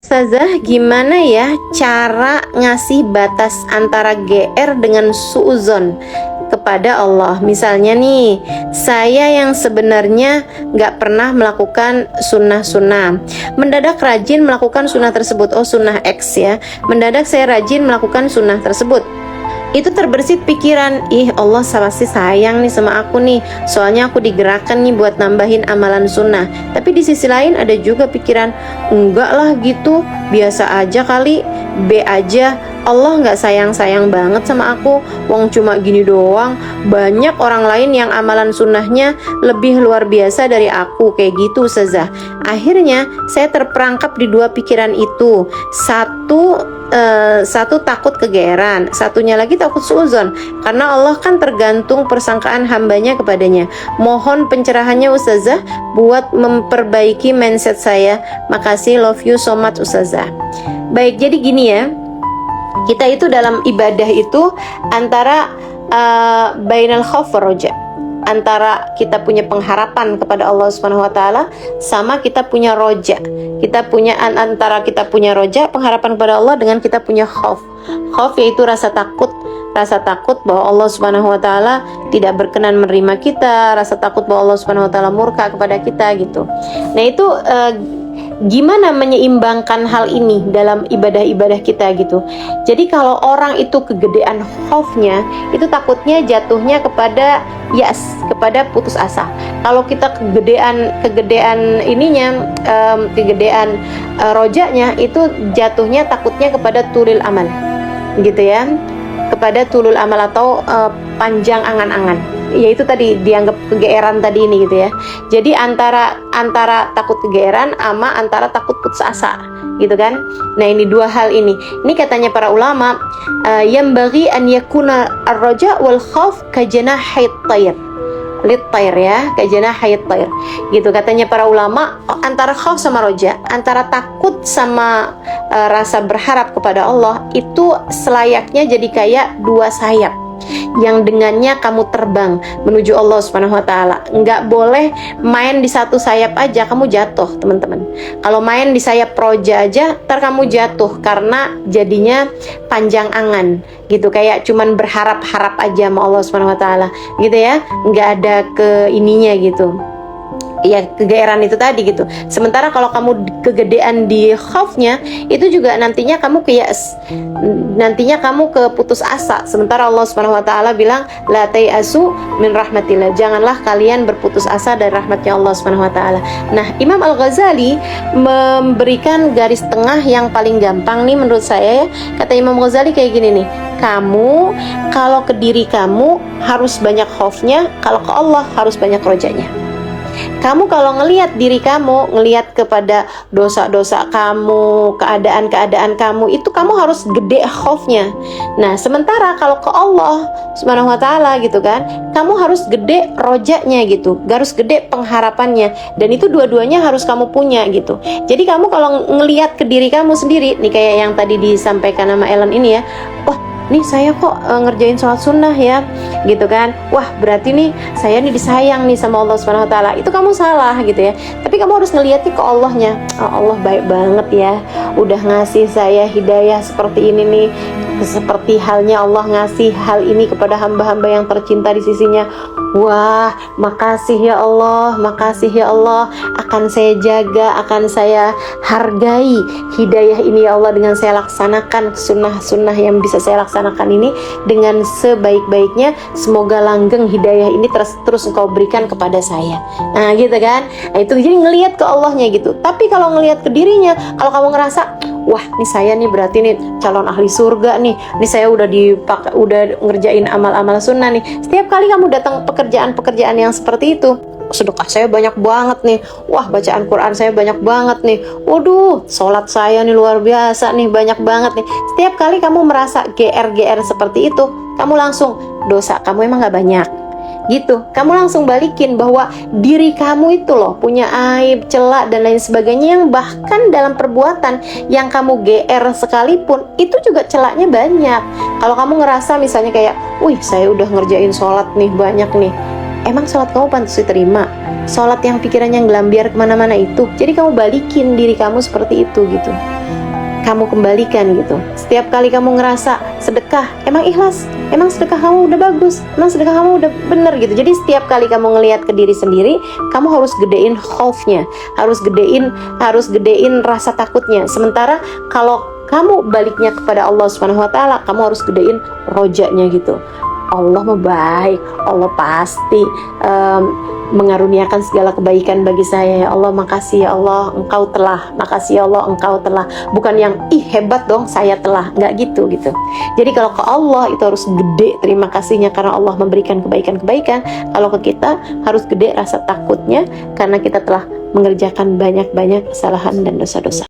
Ustazah, gimana ya cara ngasih batas antara GR dengan suuzon kepada Allah? Misalnya nih, saya yang sebenarnya nggak pernah melakukan sunnah-sunnah, mendadak rajin melakukan sunnah tersebut. Oh, sunnah X ya. Mendadak saya rajin melakukan sunnah tersebut. Itu terbersit pikiran, ih Allah pasti sayang nih sama aku nih, soalnya aku digerakkan nih buat nambahin amalan sunnah. Tapi di sisi lain ada juga pikiran, enggak lah gitu, biasa aja kali, B aja, Allah nggak sayang-sayang banget sama aku, wong cuma gini doang, banyak orang lain yang amalan sunnahnya lebih luar biasa dari aku, kayak gitu Ustazah. Akhirnya saya terperangkap di dua pikiran itu, satu takut kegeeran, satunya lagi takut suuzon, karena Allah kan tergantung persangkaan hambanya kepadanya. Mohon pencerahannya Ustazah buat memperbaiki mindset saya. Makasih, love you so much Ustazah. Baik, jadi gini ya, kita itu dalam ibadah itu antara bainal khauf wa roja, antara kita punya pengharapan kepada Allah Subhanahu wa taala sama kita punya roja. Kita punya antara kita punya roja, pengharapan kepada Allah, dengan kita punya khauf. Khauf yaitu rasa takut bahwa Allah Subhanahu wa taala tidak berkenan menerima kita, rasa takut bahwa Allah Subhanahu wa taala murka kepada kita gitu. Nah, itu gimana menyeimbangkan hal ini dalam ibadah-ibadah kita gitu. Jadi kalau orang itu kegedean khaufnya, itu takutnya jatuhnya kepada yas, kepada putus asa. Kalau kita kegedean ininya, kegedean rojanya, itu jatuhnya takutnya kepada tulil amal gitu ya, kepada tulul amal atau panjang angan-angan, yaitu tadi dianggap kegeeran tadi ini gitu ya. Jadi antara takut kegeeran sama antara takut putus asa gitu kan. Nah, ini dua hal ini katanya para ulama, yang bagi an yakuna ar-raja wal khauf ka janahit tayr lit-tayr ya, ka janahit tayr gitu katanya para ulama. Antara khauf sama roja, antara takut sama rasa berharap kepada Allah, itu selayaknya jadi kayak dua sayap yang dengannya kamu terbang menuju Allah Subhanahu wa taala. Nggak boleh main di satu sayap aja, kamu jatuh teman-teman. Kalau main di sayap roja aja, ntar kamu jatuh karena jadinya panjang angan gitu, kayak cuman berharap-harap aja sama Allah Subhanahu wa taala gitu ya, nggak ada ke ininya gitu ya, kegeeran itu tadi gitu. Sementara kalau kamu kegedean di khaufnya, itu juga nantinya kamu nantinya kamu ke putus asa. Sementara Allah Subhanahu wa taala bilang la tayasu min rahmatillah, janganlah kalian berputus asa dari rahmatnya Allah Subhanahu wa taala. Nah, Imam Al-Ghazali memberikan garis tengah yang paling gampang nih menurut saya ya. Kata Imam Ghazali kayak gini nih, kamu kalau ke diri kamu harus banyak khaufnya, kalau ke Allah harus banyak rojanya. Kamu kalau ngelihat diri kamu, ngelihat kepada dosa-dosa kamu, keadaan-keadaan kamu, itu kamu harus gede khaufnya. Nah, sementara kalau ke Allah Subhanahu wa taala gitu kan, kamu harus gede rojanya gitu, harus gede pengharapannya, dan itu dua-duanya harus kamu punya gitu. Jadi kamu kalau ngelihat ke diri kamu sendiri, nih kayak yang tadi disampaikan sama Ellen ini ya, oh nih saya kok ngerjain sholat sunnah ya gitu kan, wah berarti nih saya nih disayang nih sama Allah Subhanahu wa taala. Itu kamu salah gitu ya. Tapi kamu harus ngeliatnya ke Allahnya. Oh, Allah baik banget ya, udah ngasih saya hidayah seperti ini nih, seperti halnya Allah ngasih hal ini kepada hamba-hamba yang tercinta di sisinya. Wah, makasih ya Allah, makasih ya Allah, akan saya jaga, akan saya hargai hidayah ini ya Allah, dengan saya laksanakan sunnah-sunnah yang bisa saya laksanakan ini dengan sebaik-baiknya. Semoga langgeng hidayah ini terus engkau berikan kepada saya. Nah gitu kan, nah, itu jadi ngelihat ke Allahnya gitu. Tapi kalau ngelihat ke dirinya, kalau kamu ngerasa wah nih saya nih berarti nih calon ahli surga nih saya udah ngerjain amal-amal sunnah nih, setiap kali kamu datang pekerjaan-pekerjaan yang seperti itu, sedekah saya banyak banget nih, wah bacaan Quran saya banyak banget nih, waduh sholat saya nih luar biasa nih, banyak banget nih. Setiap kali kamu merasa GR seperti itu, kamu langsung, dosa kamu emang gak banyak gitu. Kamu langsung balikin bahwa diri kamu itu loh punya aib, celak dan lain sebagainya, yang bahkan dalam perbuatan yang kamu GR sekalipun itu juga celaknya banyak. Kalau kamu ngerasa misalnya kayak, wih saya udah ngerjain sholat nih banyak nih, emang sholat kamu pantas diterima? Sholat yang pikirannya ngelambiar kemana-mana itu. Jadi kamu balikin diri kamu seperti itu gitu. kamu kembalikan gitu. Setiap kali kamu ngerasa sedekah emang ikhlas, emang sedekah kamu udah bagus, emang sedekah kamu udah bener gitu. Jadi setiap kali kamu ngelihat ke diri sendiri, kamu harus gedein khaufnya, harus gedein rasa takutnya. Sementara kalau kamu baliknya kepada Allah Subhanahu wa taala, kamu harus gedein rojanya gitu. Allah mah baik, Allah pasti mengaruniakan segala kebaikan bagi saya. Ya Allah, makasih ya Allah, engkau telah, makasih ya Allah, engkau telah. Bukan yang ih hebat dong saya telah, nggak gitu. Jadi kalau ke Allah itu harus gede terima kasihnya karena Allah memberikan kebaikan-kebaikan. Kalau ke kita harus gede rasa takutnya karena kita telah mengerjakan banyak-banyak kesalahan dan dosa-dosa.